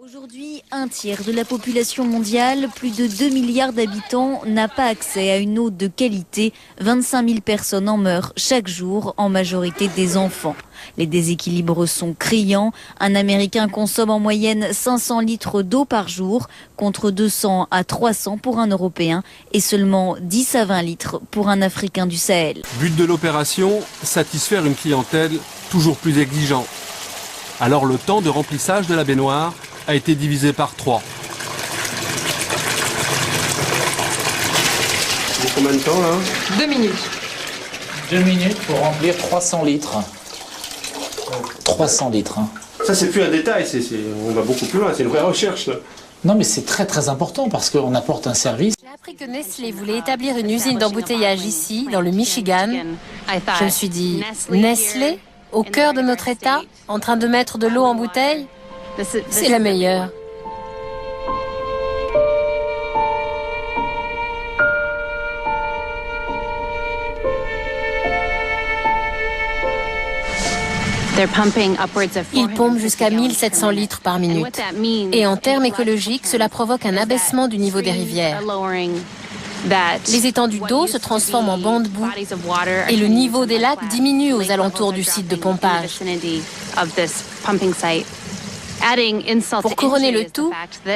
Aujourd'hui, un tiers de la population mondiale, plus de 2 milliards d'habitants, n'a pas accès à une eau de qualité. 25 000 personnes en meurent chaque jour, en majorité des enfants. Les déséquilibres sont criants. Un Américain consomme en moyenne 500 litres d'eau par jour, contre 200 à 300 pour un Européen et seulement 10 à 20 litres pour un Africain du Sahel. But de l'opération, satisfaire une clientèle toujours plus exigeante. Alors le temps de remplissage de la baignoire a été divisé par 3. Combien de temps là? 2 minutes. 2 minutes pour remplir 300 litres. 300 litres. Hein. Ça c'est plus un détail, on va beaucoup plus loin, c'est une vraie recherche là. Non mais c'est très très important parce qu'on apporte un service. J'ai appris que Nestlé voulait établir une usine d'embouteillage ici, dans le Michigan. Je me suis dit, Nestlé, au cœur de notre État, en train de mettre de l'eau en bouteille, c'est la meilleure. Ils pompent jusqu'à 1700 litres par minute. Et en termes écologiques, cela provoque un abaissement du niveau des rivières. Les étendues d'eau se transforment en bancs de boue et le niveau des lacs diminue aux alentours du site de pompage. Pour couronner le tout,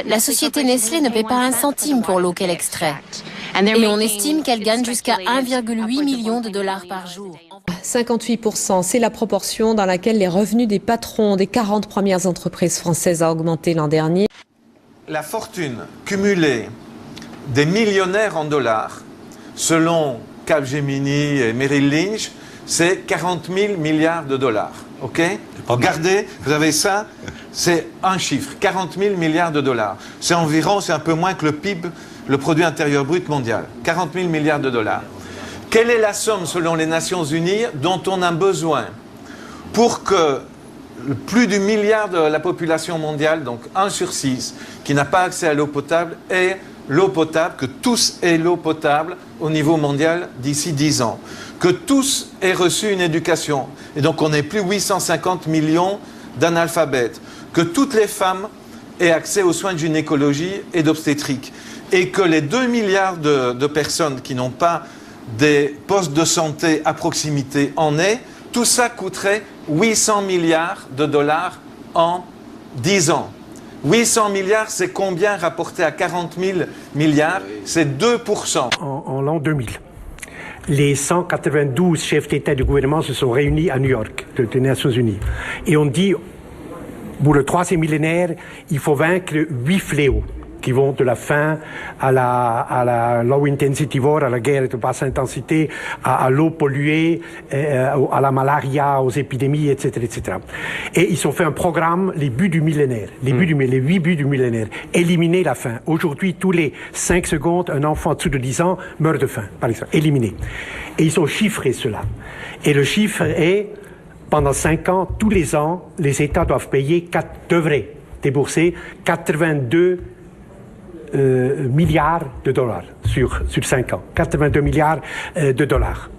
la société Nestlé ne paie pas un centime pour l'eau qu'elle extrait. Et on estime qu'elle gagne jusqu'à 1,8 million de dollars par jour. 58%, c'est la proportion dans laquelle les revenus des patrons des 40 premières entreprises françaises a augmenté l'an dernier. La fortune cumulée des millionnaires en dollars, selon Capgemini et Merrill Lynch, c'est 40 000 milliards de dollars. Ok? Regardez, vous avez ça, c'est un chiffre, 40 000 milliards de dollars. C'est un peu moins que le PIB, le produit intérieur brut mondial. 40 000 milliards de dollars. Quelle est la somme, selon les Nations Unies, dont on a besoin pour que plus du milliard de la population mondiale, donc 1 sur 6, qui n'a pas accès à l'eau potable, ait l'eau potable, que tous aient l'eau potable au niveau mondial d'ici 10 ans, que tous aient reçu une éducation, et donc on n'ait plus 850 millions d'analphabètes, que toutes les femmes aient accès aux soins de gynécologie et d'obstétrique, et que les 2 milliards de personnes qui n'ont pas des postes de santé à proximité en aient, tout ça coûterait 800 milliards de dollars en 10 ans. 800 milliards, c'est combien rapporté à 40 000 milliards? C'est 2%. En l'an 2000, les 192 chefs d'État et de gouvernement se sont réunis à New York, des Nations Unies. Et on dit, pour le 3e millénaire, il faut vaincre 8 fléaux qui vont de la faim à la low intensity war, à la guerre de basse intensité, à l'eau polluée, à la malaria, aux épidémies, etc., etc. Et ils ont fait un programme, les buts du millénaire, les 8 buts du millénaire. Éliminer la faim. Aujourd'hui, tous les 5 secondes, un enfant en dessous de 10 ans meurt de faim, par exemple. Éliminer. Et ils ont chiffré cela. Et le chiffre est, pendant 5 ans, tous les ans, les États devraient débourser 82 milliards de dollars sur 5 ans. 82 milliards de dollars.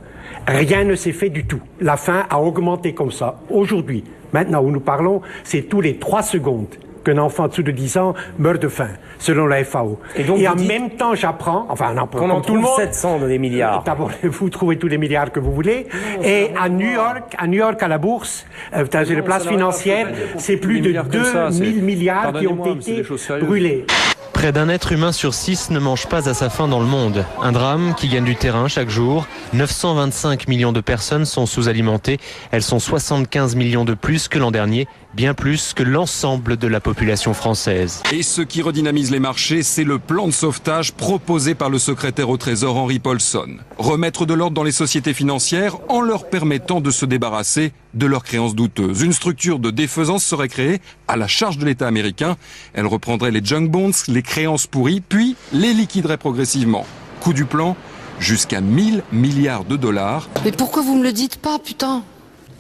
Rien ne s'est fait du tout. La faim a augmenté comme ça. Aujourd'hui, maintenant où nous parlons, c'est tous les 3 secondes qu'un enfant en dessous de 10 ans meurt de faim, selon la FAO. Et en même temps, j'apprends, qu'on en trouve 700 des milliards. D'abord, vous trouvez tous les milliards que vous voulez. Et à New York, à la bourse, dans les places financières, c'est plus de 2000 milliards qui ont été brûlés. Près d'un être humain sur 6 ne mange pas à sa faim dans le monde. Un drame qui gagne du terrain chaque jour. 925 millions de personnes sont sous-alimentées. Elles sont 75 millions de plus que l'an dernier, bien plus que l'ensemble de la population française. Et ce qui redynamise les marchés, c'est le plan de sauvetage proposé par le secrétaire au Trésor Henry Paulson. Remettre de l'ordre dans les sociétés financières en leur permettant de se débarrasser de leurs créances douteuses. Une structure de défaisance serait créée à la charge de l'État américain. Elle reprendrait les junk bonds, les créances pourries, puis les liquiderait progressivement. Coût du plan, jusqu'à 1000 milliards de dollars. Mais pourquoi vous me le dites pas, putain?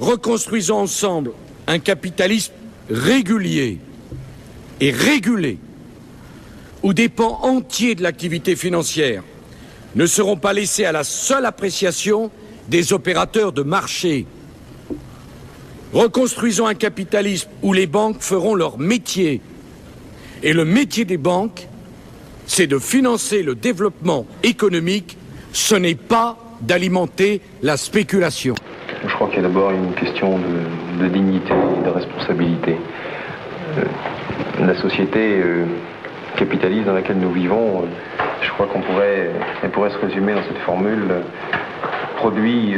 Reconstruisons ensemble un capitalisme régulier et régulé, où des pans entiers de l'activité financière ne seront pas laissés à la seule appréciation des opérateurs de marché. Reconstruisons un capitalisme où les banques feront leur métier Et le métier des banques, c'est de financer le développement économique, ce n'est pas d'alimenter la spéculation. Je crois qu'il y a d'abord une question de dignité et de responsabilité. La société capitaliste dans laquelle nous vivons, je crois elle pourrait se résumer dans cette formule produis,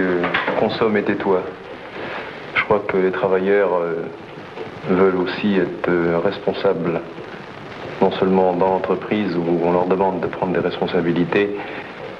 consomme et tais-toi. Je crois que les travailleurs veulent aussi être responsables, non seulement dans l'entreprise où on leur demande de prendre des responsabilités,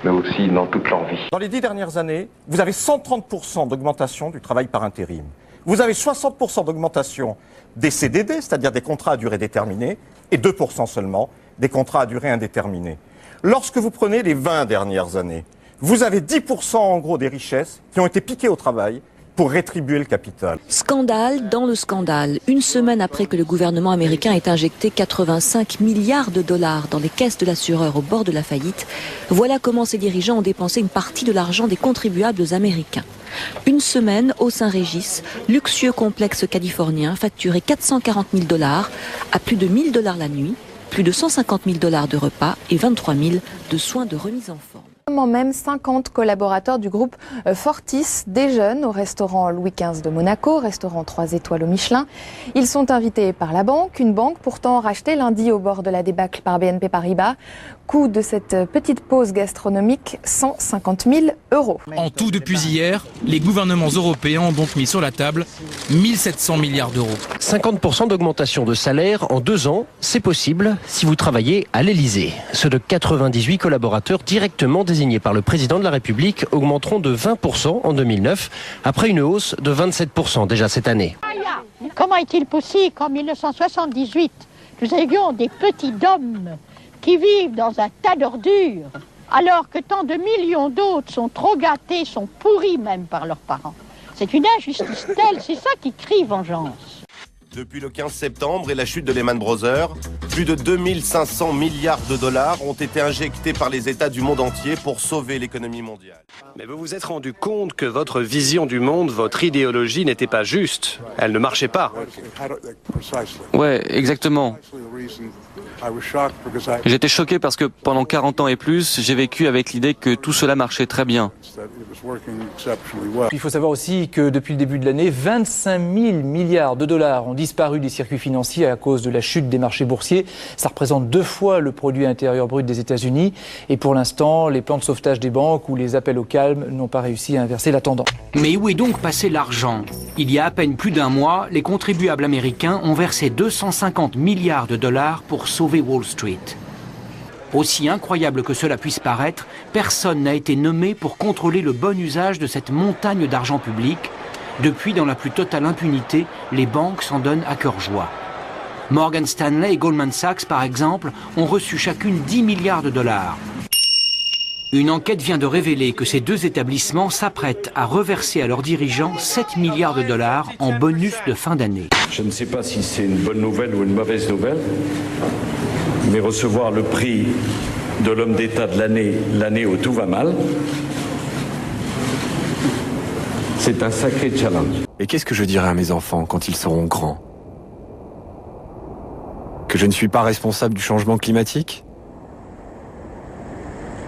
mais aussi dans toute leur vie. Dans les 10 dernières années, vous avez 130% d'augmentation du travail par intérim. Vous avez 60% d'augmentation des CDD, c'est-à-dire des contrats à durée déterminée, et 2% seulement des contrats à durée indéterminée. Lorsque vous prenez les 20 dernières années, vous avez 10% en gros des richesses qui ont été piquées au travail pour rétribuer le capital. Scandale dans le scandale. Une semaine après que le gouvernement américain ait injecté 85 milliards de dollars dans les caisses de l'assureur au bord de la faillite, voilà comment ses dirigeants ont dépensé une partie de l'argent des contribuables américains. Une semaine au Saint-Régis, luxueux complexe californien facturé 440 000 dollars à plus de 1 000 $ la nuit, plus de 150 000 $ de repas et 23 000 de soins de remise en forme. Même 50 collaborateurs du groupe Fortis déjeunent au restaurant Louis XV de Monaco, restaurant 3 étoiles au Michelin. Ils sont invités par la banque, une banque pourtant rachetée lundi au bord de la débâcle par BNP Paribas. Coût de cette petite pause gastronomique, 150 000 €. En tout, depuis hier, les gouvernements européens ont donc mis sur la table 1 700 milliards d'euros. 50% d'augmentation de salaire en 2 ans, c'est possible si vous travaillez à l'Elysée. Ceux de 98 collaborateurs directement désignés par le président de la République augmenteront de 20% en 2009, après une hausse de 27% déjà cette année. Comment est-il possible qu'en 1978, nous ayons des petits dômes qui vivent dans un tas d'ordures, alors que tant de millions d'autres sont trop gâtés, sont pourris même par leurs parents? C'est une injustice telle, c'est ça qui crie vengeance. Depuis le 15 septembre et la chute de Lehman Brothers, plus de 2500 milliards de dollars ont été injectés par les États du monde entier pour sauver l'économie mondiale. Mais vous vous êtes rendu compte que votre vision du monde, votre idéologie n'était pas juste. Elle ne marchait pas. Ouais, exactement. J'étais choqué parce que pendant 40 ans et plus, j'ai vécu avec l'idée que tout cela marchait très bien. Il faut savoir aussi que depuis le début de l'année, 25 000 milliards de dollars ont disparu des circuits financiers à cause de la chute des marchés boursiers. Ça représente 2 fois le produit intérieur brut des États-Unis. Et pour l'instant, les plans de sauvetage des banques ou les appels au calme n'ont pas réussi à inverser la tendance. Mais où est donc passé l'argent? Il y a à peine plus d'un mois, les contribuables américains ont versé 250 milliards de dollars pour sauver Wall Street. Aussi incroyable que cela puisse paraître, personne n'a été nommé pour contrôler le bon usage de cette montagne d'argent public. Depuis, dans la plus totale impunité, les banques s'en donnent à cœur joie. Morgan Stanley et Goldman Sachs, par exemple, ont reçu chacune 10 milliards de dollars. Une enquête vient de révéler que ces 2 établissements s'apprêtent à reverser à leurs dirigeants 7 milliards de dollars en bonus de fin d'année. Je ne sais pas si c'est une bonne nouvelle ou une mauvaise nouvelle, mais recevoir le prix de l'homme d'État de l'année où tout va mal, c'est un sacré challenge. Et qu'est-ce que je dirai à mes enfants quand ils seront grands? Que je ne suis pas responsable du changement climatique?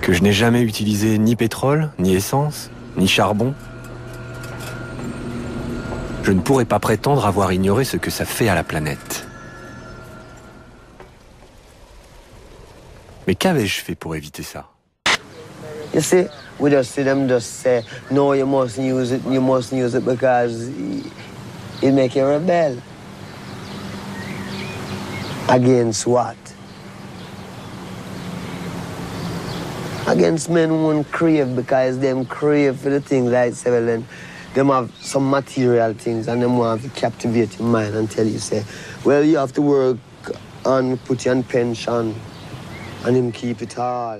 Que je n'ai jamais utilisé ni pétrole, ni essence, ni charbon? Je ne pourrais pas prétendre avoir ignoré ce que ça fait à la planète. Mais qu'avais-je fait pour éviter ça? You see, we just see them just say, no, you must use it because it make you rebel. Against what? Against men who won't crave because them crave for the things like say, well, then them have some material things and them want to captivate your mind and tell you, say, well, you have to work and put you on pension and him keep it all.